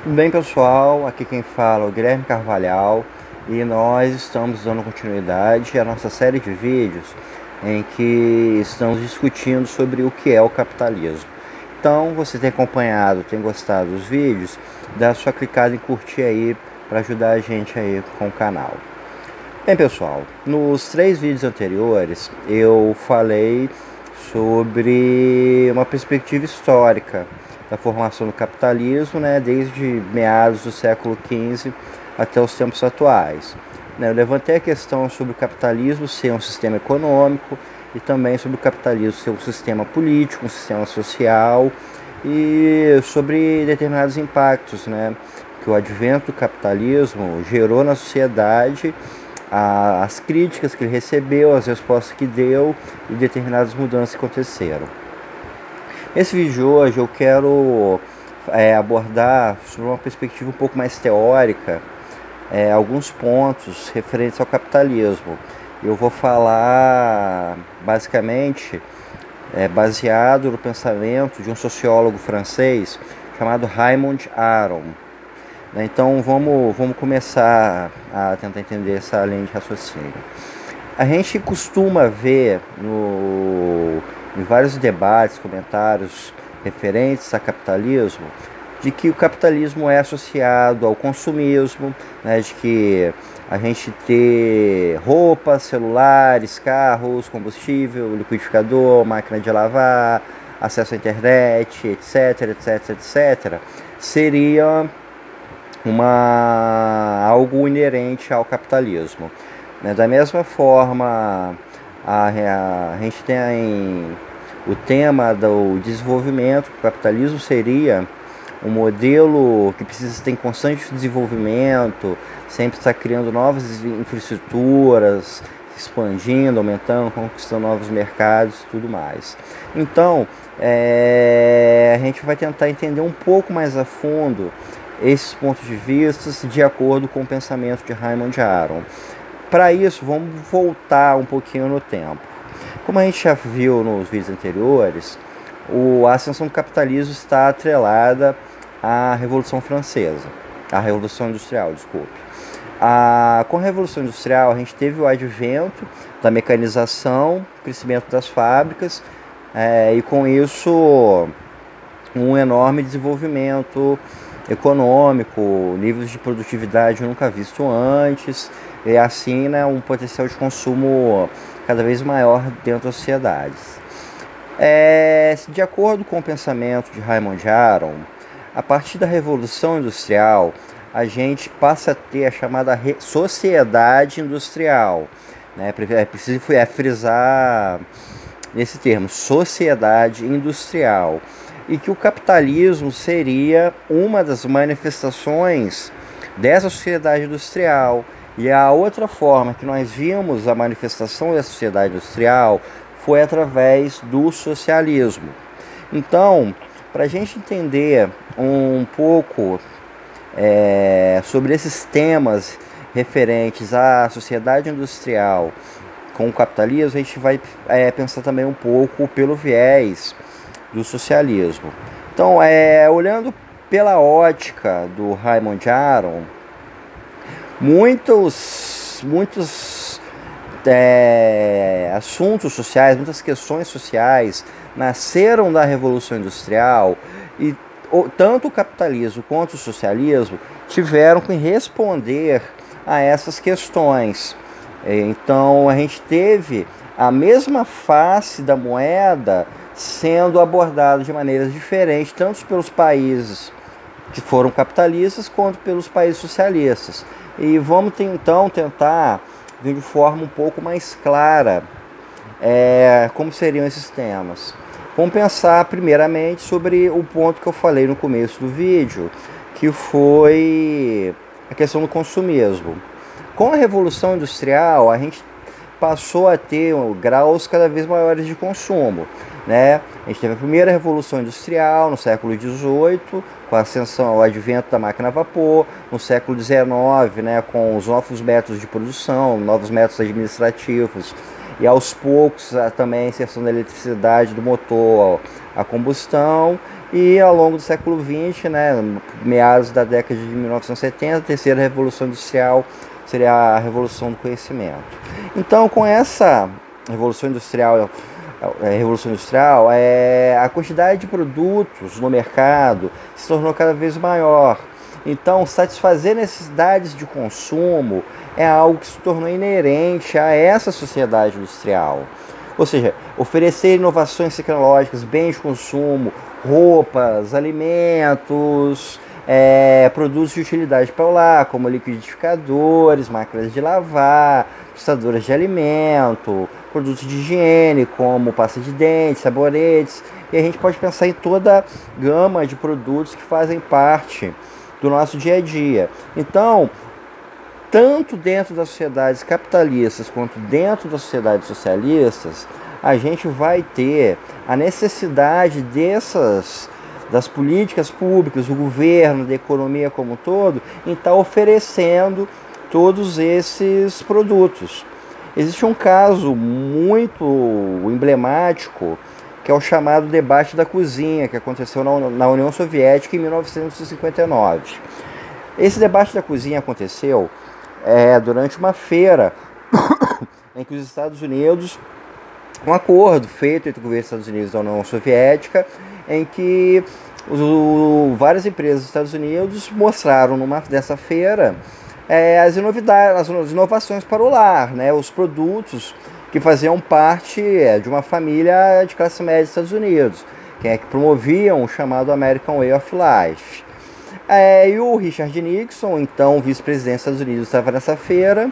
Tudo bem, pessoal? Aqui quem fala é o Guilherme Carvalhal e nós estamos dando continuidade à nossa série de vídeos em que estamos discutindo sobre o que é o capitalismo. Então, você tem acompanhado, tem gostado dos vídeos, dá sua clicada em curtir aí para ajudar a gente aí com o canal. Bem, pessoal, nos 3 vídeos anteriores eu falei sobre uma perspectiva histórica da formação do capitalismo, né, desde meados do século XV até os tempos atuais. Eu levantei a questão sobre o capitalismo ser um sistema econômico e também sobre o capitalismo ser um sistema político, um sistema social e sobre determinados impactos, né, que o advento do capitalismo gerou na sociedade, as críticas que ele recebeu, as respostas que deu e determinadas mudanças que aconteceram. Nesse vídeo de hoje eu quero abordar sobre uma perspectiva um pouco mais teórica alguns pontos referentes ao capitalismo. Eu vou falar basicamente baseado no pensamento de um sociólogo francês chamado Raymond Aron. Então vamos começar a tentar entender essa linha de raciocínio. A gente costuma ver em vários debates, comentários referentes a capitalismo, de que o capitalismo é associado ao consumismo, né, de que a gente ter roupas, celulares, carros, combustível, liquidificador, máquina de lavar, acesso à internet, etc, etc, etc, seria algo inerente ao capitalismo. Da mesma forma, a gente tem o tema do desenvolvimento. O capitalismo seria um modelo que precisa ter em constante desenvolvimento, sempre está criando novas infraestruturas, expandindo, aumentando, conquistando novos mercados e tudo mais. Então, a gente vai tentar entender um pouco mais a fundo esses pontos de vista de acordo com o pensamento de Raymond Aron. Para isso, vamos voltar um pouquinho no tempo. Como a gente já viu nos vídeos anteriores, a ascensão do capitalismo está atrelada à Revolução Francesa, à Revolução Industrial, desculpe. Com a Revolução Industrial, a gente teve o advento da mecanização, crescimento das fábricas, e com isso um enorme desenvolvimento econômico, níveis de produtividade nunca visto antes, e assim, né, um potencial de consumo cada vez maior dentro das sociedades. De acordo com o pensamento de Raymond Aron, a partir da Revolução Industrial, a gente passa a ter a chamada sociedade industrial. É preciso frisar esse termo, sociedade industrial. E que o capitalismo seria uma das manifestações dessa sociedade industrial. E a outra forma que nós vimos a manifestação da sociedade industrial foi através do socialismo. Então, para a gente entender um pouco sobre esses temas referentes à sociedade industrial com o capitalismo, a gente vai pensar também um pouco pelo viés do socialismo. Então, olhando pela ótica do Raymond Aron, muitos assuntos sociais, muitas questões sociais nasceram da Revolução Industrial e tanto o capitalismo quanto o socialismo tiveram que responder a essas questões. Então, a gente teve a mesma face da moeda sendo abordado de maneiras diferentes, tanto pelos países que foram capitalistas quanto pelos países socialistas. E vamos então tentar ver de forma um pouco mais clara como seriam esses temas. Vamos pensar primeiramente sobre o ponto que eu falei no começo do vídeo, que foi a questão do consumismo. Com a Revolução Industrial, a gente passou a ter graus cada vez maiores de consumo. A gente teve a primeira Revolução Industrial no século XVIII, com a ascensão, o advento da máquina a vapor, no século XIX, com os novos métodos de produção, novos métodos administrativos, e aos poucos também a inserção da eletricidade do motor a combustão, E ao longo do século XX, né, meados da década de 1970, a terceira revolução industrial seria a revolução do conhecimento. Então, com essa revolução industrial, a quantidade de produtos no mercado se tornou cada vez maior. Então, satisfazer necessidades de consumo é algo que se tornou inerente a essa sociedade industrial. Ou seja, oferecer inovações tecnológicas, bens de consumo, roupas, alimentos, produtos de utilidade para o lar, como liquidificadores, máquinas de lavar, tostadoras de alimento, produtos de higiene, como pasta de dentes, sabonetes. E a gente pode pensar em toda a gama de produtos que fazem parte do nosso dia a dia. Então, tanto dentro das sociedades capitalistas quanto dentro das sociedades socialistas, a gente vai ter a necessidade das políticas públicas, do governo, da economia como um todo, em estar oferecendo todos esses produtos. Existe um caso muito emblemático, que é o chamado debate da cozinha, que aconteceu na União Soviética em 1959. Esse debate da cozinha aconteceu durante uma feira em que os Estados Unidos, um acordo feito entre o governo dos Estados Unidos e da União Soviética, em que várias empresas dos Estados Unidos mostraram dessa feira as inovações para o lar, né, os produtos que faziam parte de uma família de classe média dos Estados Unidos, que promoviam o chamado American Way of Life. E o Richard Nixon, então vice-presidente dos Estados Unidos, estava nessa feira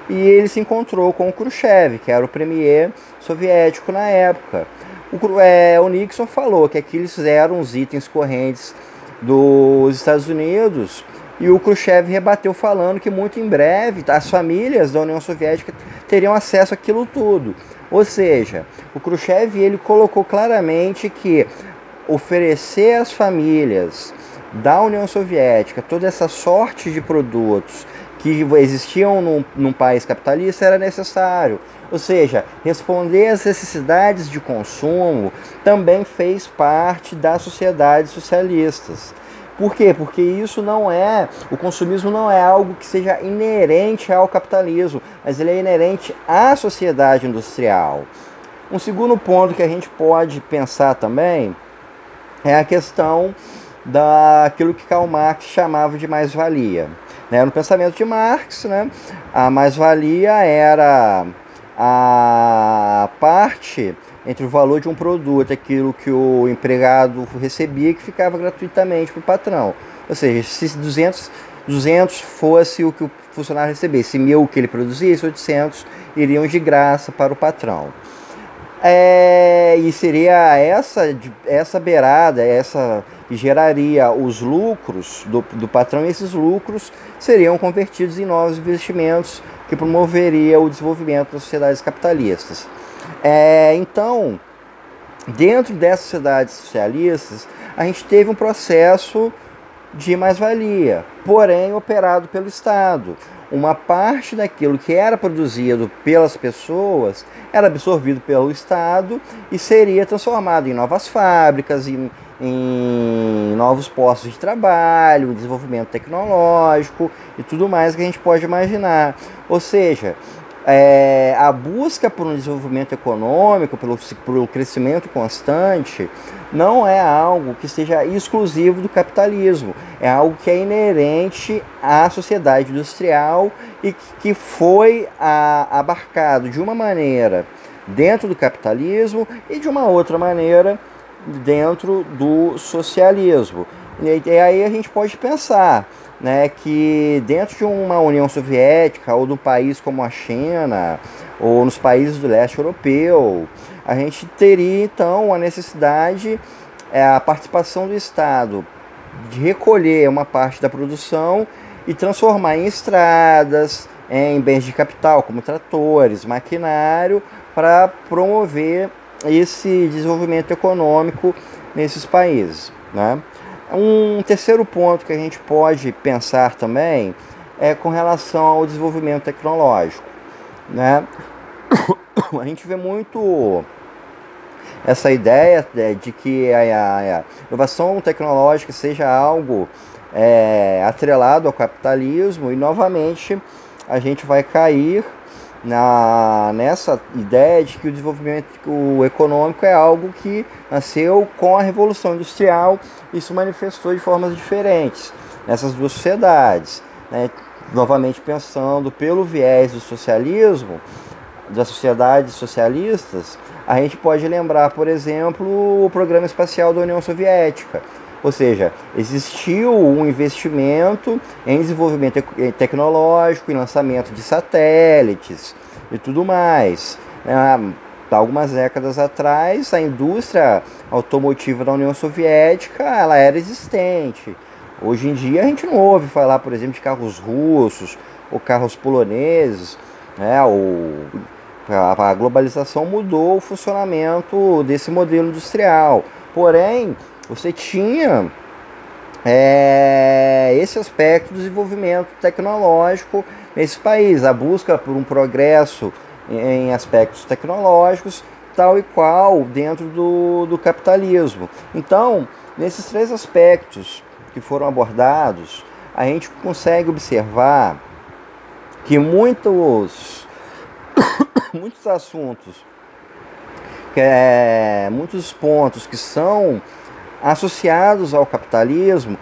e ele se encontrou com o Khrushchev, que era o premier soviético na época. O Nixon falou que aqueles eram os itens correntes dos Estados Unidos e o Khrushchev rebateu falando que muito em breve as famílias da União Soviética teriam acesso àquilo tudo. Ou seja, o Khrushchev ele colocou claramente que oferecer às famílias da União Soviética toda essa sorte de produtos que existiam num país capitalista era necessário. Ou seja, responder às necessidades de consumo também fez parte das sociedades socialistas. Por quê? Porque o consumismo não é algo que seja inerente ao capitalismo, mas ele é inerente à sociedade industrial. Um segundo ponto que a gente pode pensar também é a questão daquilo que Karl Marx chamava de mais-valia. No pensamento de Marx, né, a mais-valia era a parte entre o valor de um produto, aquilo que o empregado recebia, que ficava gratuitamente para o patrão. Ou seja, se 200 fosse o que o funcionário recebesse, 1.000 o que ele produzisse, 800 iriam de graça para o patrão. E seria essa beirada, que geraria os lucros do patrão, e esses lucros seriam convertidos em novos investimentos que promoveria o desenvolvimento das sociedades capitalistas. Então, dentro dessas sociedades socialistas, a gente teve um processo de mais-valia, porém operado pelo Estado. Uma parte daquilo que era produzido pelas pessoas era absorvido pelo Estado e seria transformado em novas fábricas, em novos postos de trabalho, desenvolvimento tecnológico e tudo mais que a gente pode imaginar. Ou seja, a busca por um desenvolvimento econômico, pelo crescimento constante, não é algo que seja exclusivo do capitalismo, é algo que é inerente à sociedade industrial e que foi abarcado de uma maneira dentro do capitalismo e de uma outra maneira dentro do socialismo. E aí a gente pode pensar, né, que dentro de uma União Soviética ou de um país como a China ou nos países do leste europeu, a gente teria então a necessidade, a participação do Estado de recolher uma parte da produção e transformar em estradas, em bens de capital como tratores, maquinário, para promover esse desenvolvimento econômico nesses países, né? Um terceiro ponto que a gente pode pensar também é com relação ao desenvolvimento tecnológico, né? A gente vê muito essa ideia de que a inovação tecnológica seja algo atrelado ao capitalismo, e novamente a gente vai cair nessa ideia de que o desenvolvimento econômico é algo que nasceu com a Revolução Industrial e se manifestou de formas diferentes nessas duas sociedades, né? Novamente pensando pelo viés do socialismo, das sociedades socialistas, a gente pode lembrar, por exemplo, o programa espacial da União Soviética. Ou seja, existiu um investimento em desenvolvimento tecnológico, em lançamento de satélites e tudo mais. Algumas décadas atrás, a indústria automotiva da União Soviética ela era existente. Hoje em dia a gente não ouve falar, por exemplo, de carros russos ou carros poloneses, né? A globalização mudou o funcionamento desse modelo industrial. Porém, você tinha esse aspecto do desenvolvimento tecnológico nesse país, a busca por um progresso em aspectos tecnológicos, tal e qual dentro do capitalismo. Então, nesses três aspectos que foram abordados, a gente consegue observar que muitos assuntos, muitos pontos que são associados ao capitalismo,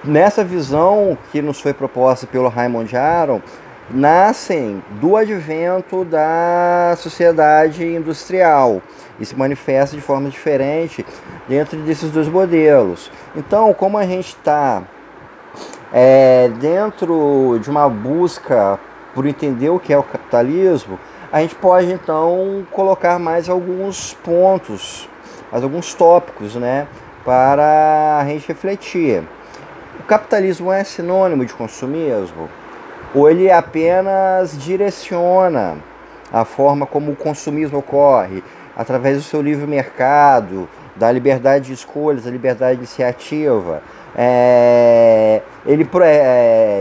nessa visão que nos foi proposta pelo Raymond Aron, nascem do advento da sociedade industrial e se manifesta de forma diferente dentro desses dois modelos. Então, como a gente está dentro de uma busca por entender o que é o capitalismo, a gente pode então colocar mais alguns pontos, mais alguns tópicos, né, para a gente refletir. O capitalismo é sinônimo de consumismo? Ou ele apenas direciona a forma como o consumismo ocorre, através do seu livre mercado, da liberdade de escolhas, da liberdade de iniciativa?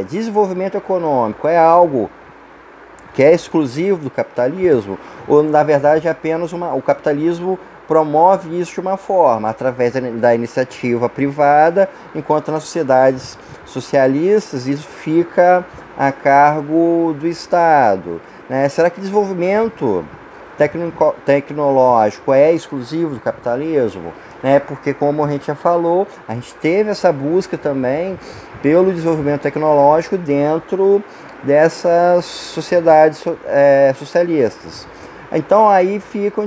Desenvolvimento econômico é algo que é exclusivo do capitalismo? Ou, na verdade, é apenas o capitalismo promove isso de uma forma, através da iniciativa privada, enquanto nas sociedades socialistas isso fica a cargo do Estado, né? Será que desenvolvimento tecnológico é exclusivo do capitalismo? Né? Porque, como a gente já falou, a gente teve essa busca também pelo desenvolvimento tecnológico dentro dessas sociedades socialistas. Então aí fica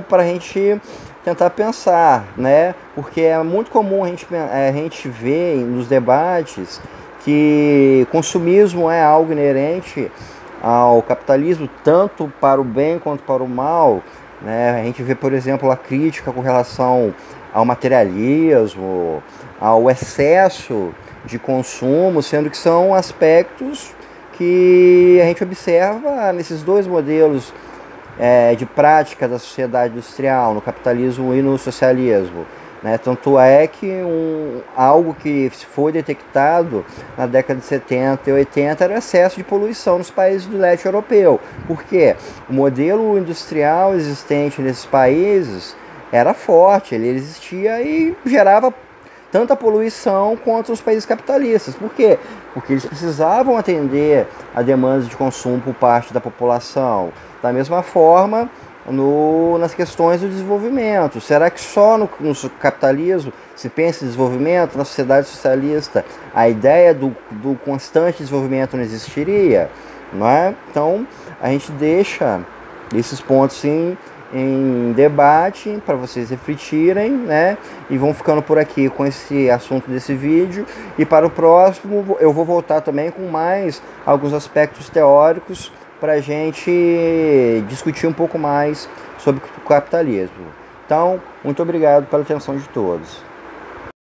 para a gente tentar pensar, né? Porque é muito comum a gente ver nos debates que consumismo é algo inerente ao capitalismo, tanto para o bem quanto para o mal, né? A gente vê, por exemplo, a crítica com relação ao materialismo, ao excesso de consumo, sendo que são aspectos que a gente observa nesses dois modelos de prática da sociedade industrial, no capitalismo e no socialismo, né? Tanto é que algo que foi detectado na década de 70 e 80 era o excesso de poluição nos países do leste europeu. Por quê? O modelo industrial existente nesses países era forte, ele existia e gerava tanta poluição quanto os países capitalistas. Por quê? Porque eles precisavam atender a demandas de consumo por parte da população. Da mesma forma, nas questões do desenvolvimento. Será que só no capitalismo se pensa em desenvolvimento? Na sociedade socialista, a ideia do constante desenvolvimento não existiria? Não é? Então, a gente deixa esses pontos em debate para vocês refletirem, né? E vão ficando por aqui com esse assunto desse vídeo. E para o próximo eu vou voltar também com mais alguns aspectos teóricos para a gente discutir um pouco mais sobre o capitalismo. Então, muito obrigado pela atenção de todos.